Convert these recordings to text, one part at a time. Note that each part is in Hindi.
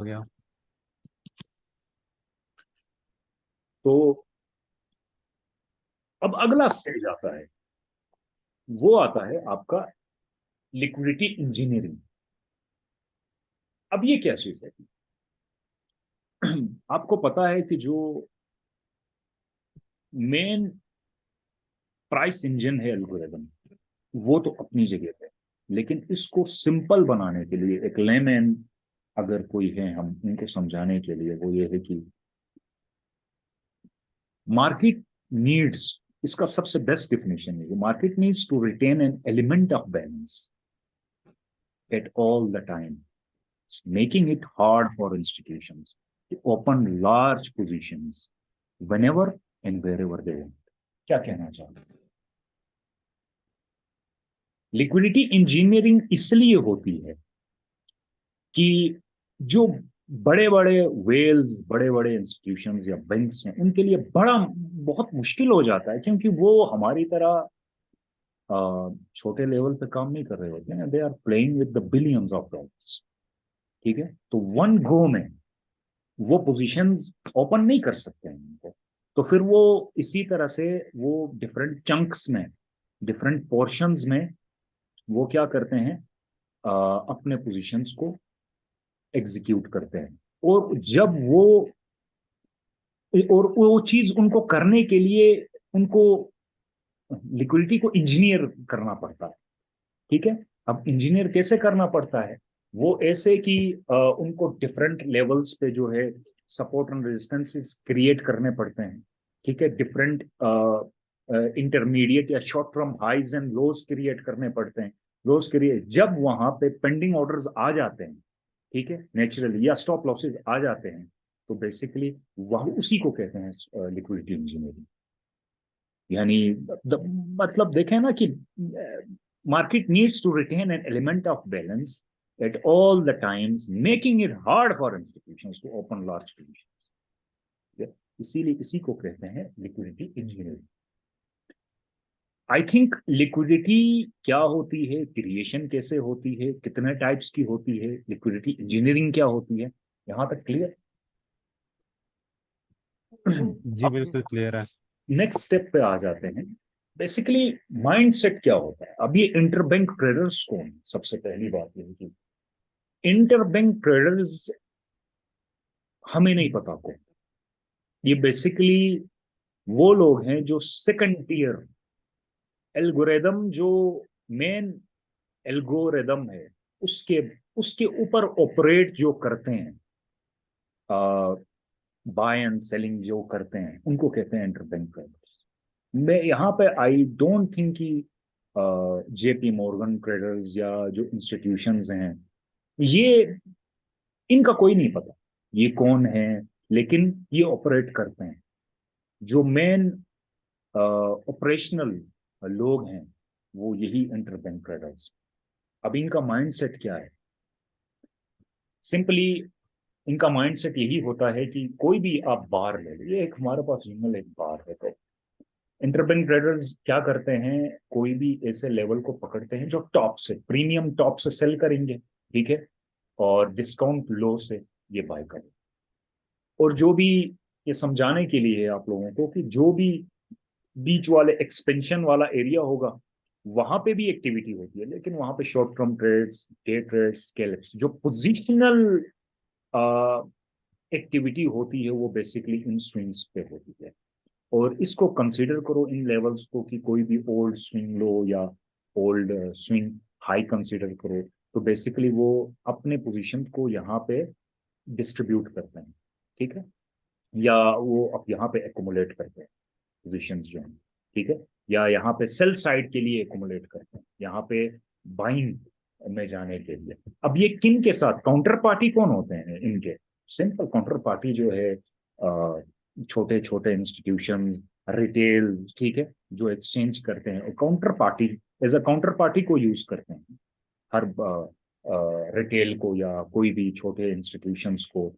हो गया। तो अब अगला स्टेज आता है, वो आता है आपका लिक्विडिटी इंजीनियरिंग। अब ये क्या चीज है? आपको पता है कि जो मेन प्राइस इंजन है एल्गोरिदम, वो तो अपनी जगह पे, लेकिन इसको सिंपल बनाने के लिए एक लेमैन अगर कोई है, हम उनको समझाने के लिए वो ये है कि मार्केट नीड्स, इसका सबसे बेस्ट डेफिनेशन है, market needs to retain an element of balance at all the time, making it hard for institutions to open large positions whenever and wherever they want. क्या कहना चाहते हैं? लिक्विडिटी इंजीनियरिंग इसलिए होती है कि जो बड़े बड़े वेल्स, बड़े बड़े इंस्टीट्यूशंस या बैंक्स हैं, उनके लिए बड़ा बहुत मुश्किल हो जाता है, क्योंकि वो हमारी तरह छोटे लेवल पे काम नहीं कर रहे होते हैं। They are playing with the billions of dollars. ठीक है, तो वन गो में वो पोजीशंस ओपन नहीं कर सकते हैं उनको। तो फिर वो इसी तरह से वो डिफरेंट चंक्स में, डिफरेंट पोर्शंस में वो क्या करते हैं, अपने पोजीशंस को एग्जीक्यूट करते हैं। और जब वो चीज उनको करने के लिए उनको लिक्विडिटी को इंजीनियर करना पड़ता है। ठीक है, अब इंजीनियर कैसे करना पड़ता है? वो ऐसे कि उनको डिफरेंट लेवल्स पे जो है सपोर्ट एंड रेजिस्टेंसेस क्रिएट करने पड़ते हैं। ठीक है, डिफरेंट इंटरमीडिएट या short term highs and lows create करने पड़ते हैं। लोज क्रिएट जब वहां पे पेंडिंग ऑर्डर्स आ जाते हैं, ठीक है, नेचुरली, या स्टॉप लॉसेज आ जाते हैं, तो बेसिकली वह उसी को कहते हैं लिक्विडिटी इंजीनियरिंग। यानी मतलब देखें ना कि market needs to retain an element of balance at all the times, making it hard for institutions to open large positions. इसीलिए इसी को कहते हैं liquidity engineering. I think liquidity क्या होती है, क्रिएशन कैसे होती है, कितने टाइप्स की होती है, लिक्विडिटी इंजीनियरिंग क्या होती है, यहां तक क्लियर? जी अब बिल्कुल क्लियर है। नेक्स्ट स्टेप पे आ जाते हैं। बेसिकली माइंडसेट क्या होता है? अब ये इंटरबैंक ट्रेडर्स कौन है? सबसे पहली बात ये है कि इंटरबैंक ट्रेडर्स हमें नहीं पता कौन। ये बेसिकली वो लोग हैं जो सेकंड टीयर एल्गोरिदम, जो मेन एल्गोरिदम है, उसके उसके ऊपर ऑपरेट जो करते हैं, बाय एंड सेलिंग जो करते हैं, उनको कहते हैं इंटरबैंक ट्रेडर्स। मैं यहाँ पे आई डोंट थिंक कि जेपी मॉर्गन ट्रेडर्स या जो इंस्टीट्यूशंस हैं, ये इनका कोई नहीं पता ये कौन है, लेकिन ये ऑपरेट करते हैं। जो मेन ऑपरेशनल लोग हैं, वो यही इंटरबैंक ट्रेडर्स। अब इनका माइंडसेट क्या है? सिंपली इनका माइंडसेट यही होता है कि कोई भी आप बार ले लो, ये एक हमारे पास जिंगल एक बार है, तो इंटरबैंक ट्रेडर्स क्या करते हैं, कोई भी ऐसे लेवल को पकड़ते हैं जो टॉप से, प्रीमियम टॉप से सेल करेंगे, ठीक है, और डिस्काउंट लो से ये बाय करेंगे। और जो भी, ये समझाने के लिए है आप लोगों को कि जो भी बीच वाले एक्सपेंशन वाला एरिया होगा, वहां पे भी एक्टिविटी होती है, लेकिन वहां पे short term trades, day trades, scalps, जो पोजिशनल एक्टिविटी होती है, वो बेसिकली इन स्विंग्स पे होती है। और इसको कंसीडर करो इन लेवल्स को कि कोई भी ओल्ड स्विंग लो या ओल्ड स्विंग हाई कंसीडर करो, तो बेसिकली वो अपने पोजीशन को यहाँ पे डिस्ट्रीब्यूट करते हैं। ठीक है, या वो अब यहाँ पे एकोमुलेट करते हैं पोजीशंस जो हैं। ठीक है, या यहाँ पे सेल साइड के लिए एकोमुलेट करते हैं, यहाँ पे बाइंग में जाने के लिए। अब ये किन के साथ काउंटर पार्टी कौन होते हैं इनके? सिंपल काउंटर पार्टी जो है, छोटे छोटे इंस्टीट्यूशन, रिटेल, ठीक है, जो एक्सचेंज करते हैं, और counter party as a counter party को यूज करते हैं हर रिटेल को या कोई भी छोटे इंस्टीट्यूशंस को।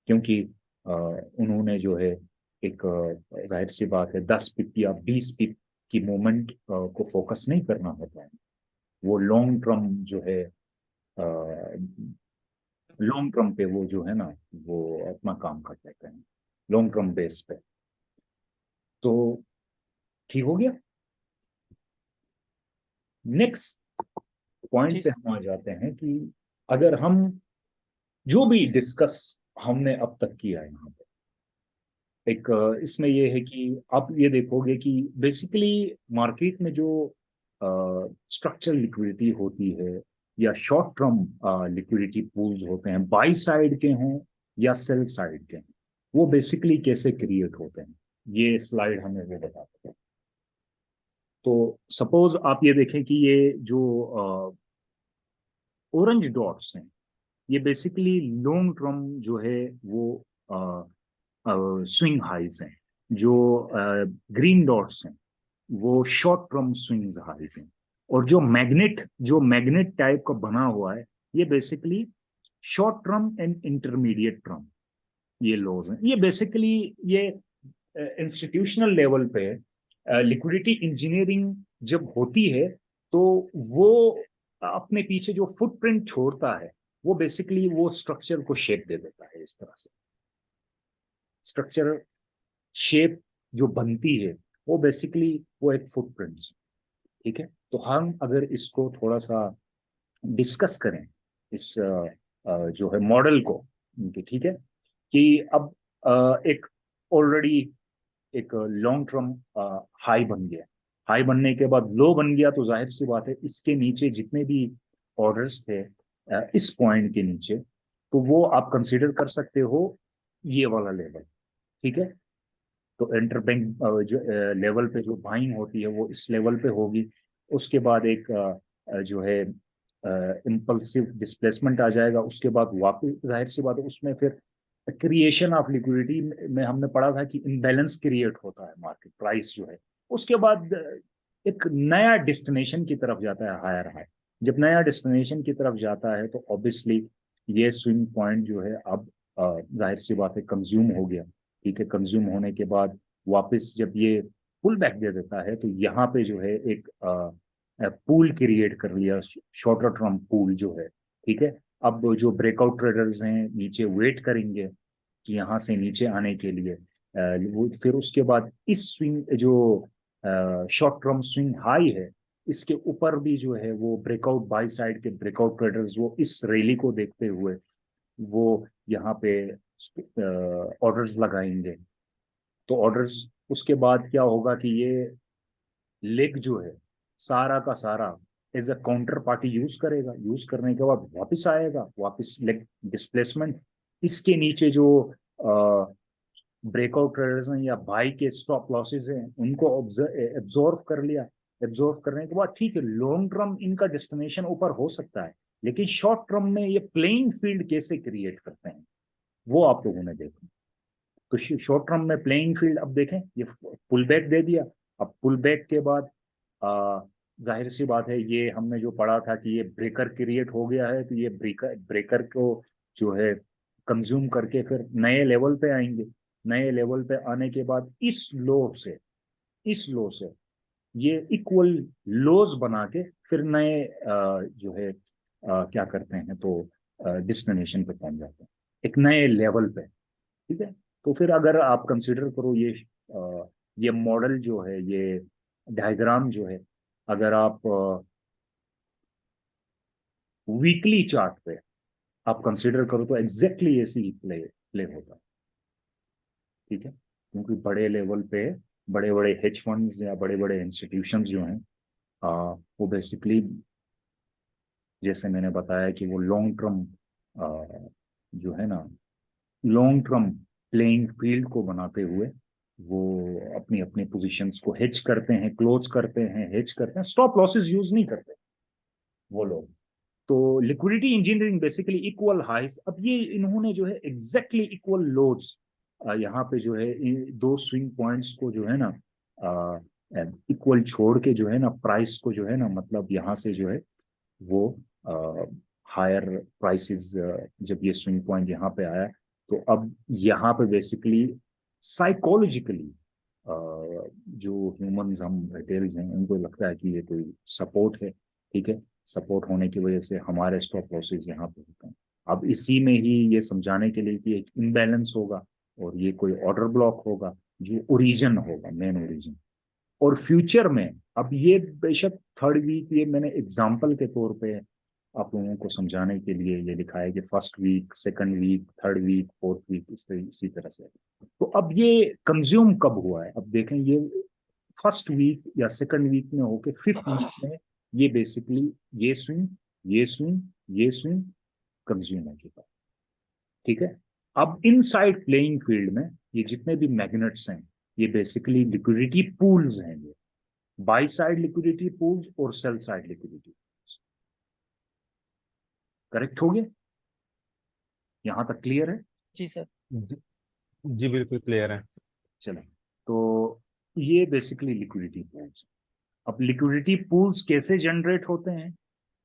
क्योंकि उन्होंने जो है एक जाहिर सी बात है, 10 पिप या 20 पिप की मूवमेंट को फोकस नहीं करना होता है। वो लॉन्ग टर्म जो है लॉन्ग टर्म पे वो जो है ना वो अपना काम कर लेते हैं लॉन्ग टर्म बेस पे। तो ठीक हो गया। नेक्स्ट जी पॉइंट पे सर। हम आ जाते हैं कि अगर हम जो भी डिस्कस हमने अब तक किया है यहाँ पे, एक इसमें ये है कि आप ये देखोगे कि बेसिकली मार्केट में जो स्ट्रक्चर लिक्विडिटी होती है या शॉर्ट टर्म लिक्विडिटी पूल्स होते हैं, बाई साइड के हों या सेल साइड के हों, वो बेसिकली कैसे क्रिएट होते हैं, ये स्लाइड हमें वो बताते हैं। तो सपोज आप ये देखें कि ये जो ऑरेंज डॉट्स हैं, ये बेसिकली लॉन्ग टर्म जो है वो स्विंग हाइज हैं। जो ग्रीन डॉट्स हैं वो शॉर्ट टर्म स्विंग हाइज हैं। और जो मैग्नेट टाइप का बना हुआ है, ये basically short term and intermediate term ये लॉज हैं। ये बेसिकली ये इंस्टीट्यूशनल लेवल पे लिक्विडिटी इंजीनियरिंग जब होती है तो वो अपने पीछे जो फुटप्रिंट छोड़ता है वो बेसिकली वो स्ट्रक्चर को शेप दे देता है। इस तरह से स्ट्रक्चर शेप जो बनती है वो बेसिकली वो एक फुटप्रिंट। ठीक है। तो हम अगर इसको थोड़ा सा डिस्कस करें इस जो है मॉडल को, ठीक है, कि अब एक ऑलरेडी एक लॉन्ग टर्म हाई बन गया। हाई बनने के बाद लो बन गया तो जाहिर सी बात है इसके नीचे जितने भी ऑर्डर्स थे इस पॉइंट के नीचे, तो वो आप कंसीडर कर सकते हो ये वाला लेवल। ठीक है। तो इंटरबैंक जो लेवल पे जो बाइंग होती है वो इस लेवल पे होगी। उसके बाद एक जो है इम्पल्सिव डिस्प्लेसमेंट आ जाएगा। उसके बाद वापस जाहिर सी बात है उसमें फिर क्रिएशन ऑफ लिक्विडिटी में हमने पढ़ा था कि इम्बैलेंस क्रिएट होता है मार्केट प्राइस जो है। उसके बाद एक नया डेस्टिनेशन की तरफ जाता है हायर हाई। जब नया डेस्टिनेशन की तरफ जाता है तो ऑब्वियसली ये स्विंग पॉइंट जो है अब जाहिर सी बात है कंज्यूम हो गया। ठीक है। कंज्यूम होने के बाद वापस जब ये पुल बैक दे देता है तो यहाँ पे जो है एक पूल क्रिएट कर लिया, शॉर्टर टर्म पूल जो है। ठीक है। अब जो ब्रेकआउट ट्रेडर्स हैं नीचे वेट करेंगे कि यहाँ से नीचे आने के लिए वो फिर उसके बाद इस स्विंग जो शॉर्ट टर्म स्विंग हाई है इसके ऊपर भी जो है वो ब्रेकआउट बाई साइड के ब्रेकआउट ट्रेडर्स वो इस रैली को देखते हुए वो यहाँ पे ऑर्डर्स लगाएंगे। तो ऑर्डर्स उसके बाद क्या होगा कि ये लेग जो है सारा का सारा as a counter party use करेगा। यूज करने के बाद वापस आएगा, वापस लेग डिस्प्लेसमेंट। इसके नीचे जो ब्रेकआउट ट्रेडर्स हैं या बाई के स्टॉप लॉसेज हैं उनको एब्जॉर्व कर लिया। एब्जॉर्व करने के बाद ठीक है लॉन्ग टर्म इनका डेस्टिनेशन ऊपर हो सकता है, लेकिन शॉर्ट टर्म में ये प्लेइंग फील्ड कैसे क्रिएट करते हैं वो आप लोगों ने देखा। तो शॉर्ट टर्म में प्लेइंग फील्ड अब देखें, ये पुल बैक दे दिया। अब पुल बैक के बाद जाहिर सी बात है ये हमने जो पढ़ा था कि ये ब्रेकर क्रिएट हो गया है, तो ये ब्रेकर ब्रेकर को जो है कंज्यूम करके फिर नए लेवल पे आएंगे। नए लेवल पे आने के बाद इस लो से ये इक्वल लोज बना के फिर नए जो है क्या करते हैं तो डेस्टिनेशन पे पहुंच जाते हैं एक नए लेवल पे। ठीक है। तो फिर अगर आप कंसिडर करो ये मॉडल जो है ये डायग्राम जो है, अगर आप वीकली चार्ट पे आप कंसिडर करो तो एग्जैक्टली ऐसी ही प्ले होता है। ठीक है। क्योंकि बड़े लेवल पे बड़े बड़े हेज फंड्स या बड़े बड़े इंस्टीट्यूशंस जो हैं वो बेसिकली जैसे मैंने बताया कि वो लॉन्ग टर्म जो है ना लॉन्ग टर्म प्लेइंग फील्ड को बनाते हुए वो अपनी अपनी पोजीशंस को हेज करते हैं, क्लोज करते हैं, हेज करते हैं, स्टॉप लॉसेस यूज नहीं करते वो लोग। तो लिक्विडिटी इंजीनियरिंग बेसिकली इक्वल हाइस, अब ये इन्होंने जो है एग्जैक्टली इक्वल लोड्स यहाँ पे जो है दो स्विंग पॉइंट्स को जो है ना इक्वल छोड़ के जो है ना प्राइस को जो है ना मतलब यहाँ से जो है वो हायर प्राइसेस जब ये स्विंग पॉइंट यहाँ पे आया तो अब यहाँ पे बेसिकली साइकोलॉजिकली जो ह्यूमंस हम रिटेल्स हैं उनको लगता है कि ये कोई सपोर्ट है। ठीक है। सपोर्ट होने की वजह से हमारे स्टॉप लॉसेस यहाँ पे होते हैं। अब इसी में ही ये समझाने के लिए कि एक इम्बैलेंस होगा और ये कोई ऑर्डर ब्लॉक होगा जो ओरिजिन होगा, मेन ओरिजिन। और फ्यूचर में अब ये बेशक थर्ड वीक, ये मैंने एग्जांपल के तौर पे आप लोगों को समझाने के लिए ये लिखा है कि first week, second week, third week, fourth week, इसी तरह से। तो अब ये कंज्यूम कब हुआ है, अब देखें, ये फर्स्ट वीक या सेकंड वीक में होके फिफ्थ वीक में ये बेसिकली ये स्विंग, ये स्विंग, ये स्विंग कंज्यूम हो चुका है। ठीक है। अब इनसाइड प्लेइंग फील्ड में ये जितने भी मैग्नेट्स हैं, ये बेसिकली लिक्विडिटी पूल्स हैं, ये बाई साइड लिक्विडिटी पूल्स और सेल साइड लिक्विडिटी। करेक्ट हो गया? यहां तक क्लियर है? जी सर। जी जी, बिल्कुल क्लियर है। चलो, तो ये बेसिकली लिक्विडिटी पूल्स। अब लिक्विडिटी पूल्स कैसे जनरेट होते हैं?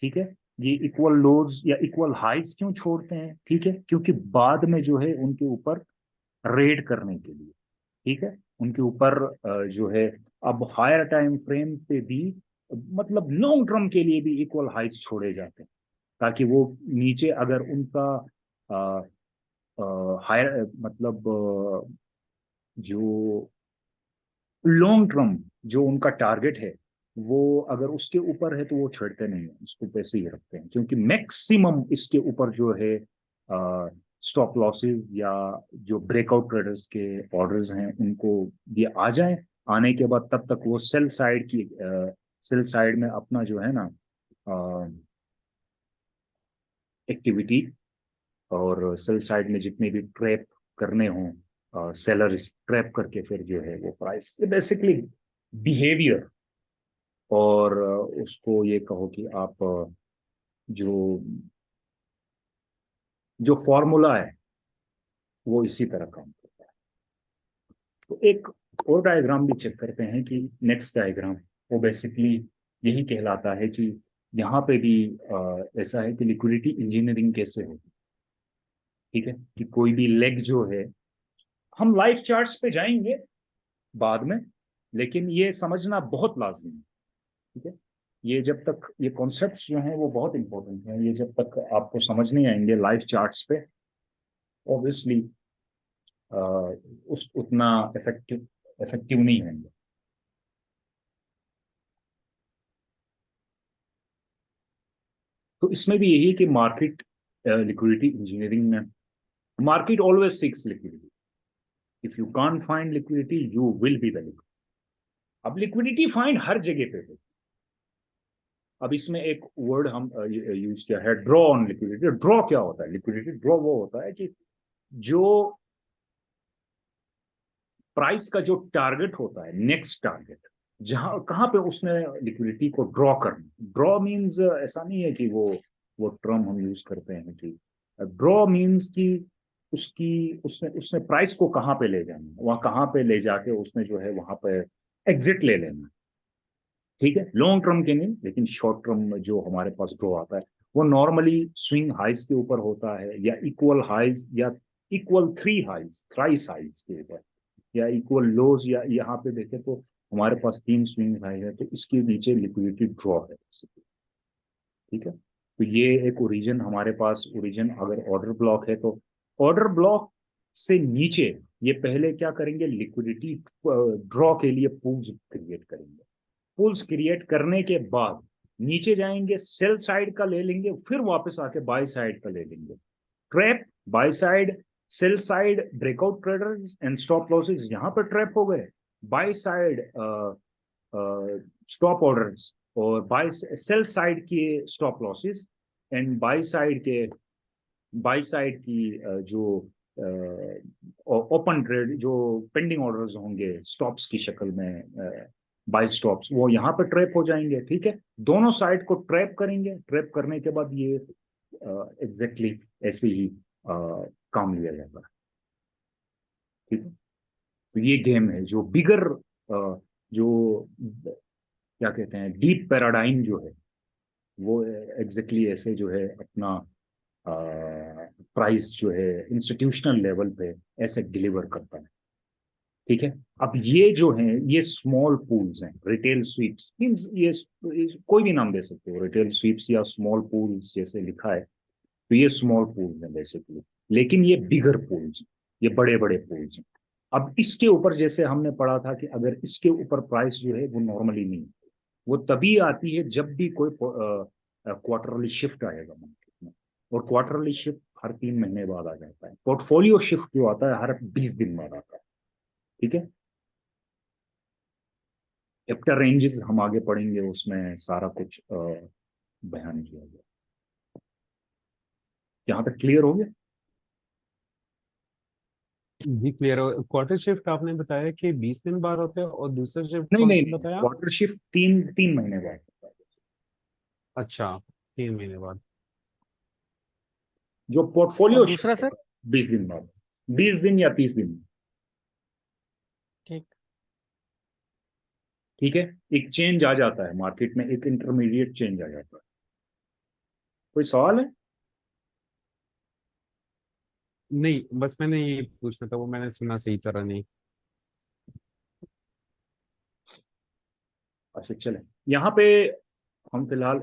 ठीक है। ये इक्वल लोज या इक्वल हाइज क्यों छोड़ते हैं? ठीक है, क्योंकि बाद में जो है उनके ऊपर रेड करने के लिए, ठीक है, उनके ऊपर जो है अब हायर टाइम फ्रेम पे भी, मतलब लॉन्ग टर्म के लिए भी इक्वल हाइज छोड़े जाते हैं, ताकि वो नीचे अगर उनका हायर मतलब जो लॉन्ग टर्म जो उनका टारगेट है, वो अगर उसके ऊपर है तो वो छेड़ते नहीं है, उसको पैसे ही रखते हैं, क्योंकि मैक्सिमम इसके ऊपर जो है स्टॉप लॉसेस या जो ब्रेकआउट ट्रेडर्स के ऑर्डर्स हैं उनको ये आ जाए, आने के बाद तब तक वो सेल साइड में अपना जो है ना एक्टिविटी, और सेल साइड में जितने भी ट्रैप करने हों सेलर्स, ट्रैप करके फिर जो है वो प्राइस, ये बेसिकली बिहेवियर। और उसको ये कहो कि आप जो जो फॉर्मूला है वो इसी तरह काम करता है। तो एक और डायग्राम भी चेक करते हैं कि नेक्स्ट डायग्राम, वो बेसिकली यही कहलाता है कि यहाँ पे भी ऐसा है कि लिक्विडिटी इंजीनियरिंग कैसे होगी। ठीक है, कि कोई भी लेग जो है, हम लाइफ चार्ट्स पे जाएंगे बाद में, लेकिन ये समझना बहुत लाजमी है। ठीक है, ये जब तक ये कॉन्सेप्ट्स जो हैं वो बहुत इंपॉर्टेंट हैं, ये जब तक आपको समझ नहीं आएंगे लाइव चार्ट्स पे, ऑब्वियसली उस उतना इफेक्टिव इफेक्टिव नहीं होंगे। तो इसमें भी यही है कि मार्केट लिक्विडिटी इंजीनियरिंग में, market always seeks liquidity, if you can't find liquidity you will be the liquidity. अब लिक्विडिटी फाइंड हर जगह पे होती है। अब इसमें एक वर्ड हम यूज किया है, ड्रॉ ऑन लिक्विडिटी। ड्रॉ क्या होता है? लिक्विडिटी ड्रॉ वो होता है कि जो प्राइस का जो टारगेट होता है, नेक्स्ट टारगेट, जहां कहां पे उसने लिक्विडिटी को ड्रॉ करना। ड्रॉ मींस ऐसा नहीं है कि वो टर्म हम यूज करते हैं कि ड्रॉ मींस कि उसकी उसने उसने प्राइस को कहां पे ले जाना, वहां कहां पे ले जाके उसने जो है वहां पे एग्जिट ले लेना। ठीक है, लॉन्ग टर्म के नहीं, लेकिन शॉर्ट टर्म में जो हमारे पास ड्रॉ आता है वो नॉर्मली स्विंग हाइज के ऊपर होता है, या इक्वल हाइज, या equal three highs, thrice highs के ऊपर, या इक्वल लोज, या यहाँ पे देखें तो हमारे पास तीन स्विंग हाई है, तो इसके नीचे लिक्विडिटी ड्रॉ है। ठीक है, तो ये एक ओरिजिन हमारे पास, ओरिजिन अगर ऑर्डर ब्लॉक है तो ऑर्डर ब्लॉक से नीचे ये पहले क्या करेंगे, लिक्विडिटी ड्रॉ के लिए पूल्स क्रिएट करेंगे। पूल्स क्रिएट करने के बाद नीचे जाएंगे, सेल साइड का ले लेंगे, फिर वापस आके बाय साइड का ले लेंगे। Trap, by side, sell side breakout traders and stop losses यहाँ पर ट्रैप हो गए, बाय साइड स्टॉप ऑर्डर्स और बाय सेल साइड के stop losses, and by side की जो ओपन ट्रेड जो पेंडिंग ऑर्डर्स होंगे स्टॉप्स की शक्ल में, बाय स्टॉप्स, वो यहाँ पर ट्रैप हो जाएंगे। ठीक है, दोनों साइड को ट्रैप करेंगे, ट्रैप करने के बाद ये एग्जैक्टली ऐसे ही काम लिया जाता है। ठीक है, तो ये गेम है जो बिगर जो क्या कहते हैं डीप पैराडाइम जो है, वो एग्जैक्टली ऐसे जो है अपना प्राइस जो है इंस्टीट्यूशनल लेवल पे ऐसे डिलीवर करता है। ठीक है, अब ये जो है ये स्मॉल पूल्स हैं, रिटेल स्वीप्स मींस ये कोई भी नाम दे सकते हो, रिटेल स्वीप्स या स्मॉल पूल्स जैसे लिखा है। तो ये स्मॉल पूल्स हैं बेसिकली, लेकिन ये बिगर पूल्स, ये बड़े बड़े पूल्स हैं। अब इसके ऊपर जैसे हमने पढ़ा था कि अगर इसके ऊपर प्राइस जो है वो नॉर्मली नहीं, वो तभी आती है जब भी कोई क्वार्टरली शिफ्ट आएगा मार्केट में, और क्वार्टरली शिफ्ट हर 3 महीने बाद आ जाता है। पोर्टफोलियो शिफ्ट जो आता है हर 20 दिन बाद आता है। ठीक है, चैप्टर रेंजेस हम आगे पढ़ेंगे, उसमें सारा कुछ बयान किया गया। यहाँ तक क्लियर हो गया? जी क्लियर हो। क्वार्टर शिफ्ट आपने बताया कि 20 दिन बाद होते हैं, और दूसरा शिफ्ट नहीं कौन नहीं सा नहीं, बताया? क्वार्टर शिफ्ट 3 महीने बाद होता है। अच्छा, 3 महीने बाद। जो और पोर्टफोलियो दूसरा शिफ्ट सर? होता है 20 दिन बाद, 20 दिन या 30 दिन। ठीक। ठीक है, एक चेंज आ जाता है मार्केट में, एक इंटरमीडिएट चेंज आ जाता है। कोई सवाल है? नहीं, बस मैंने ये पूछना था, वो मैंने सुना सही तरह नहीं। अच्छा चलें, यहाँ पे हम फिलहाल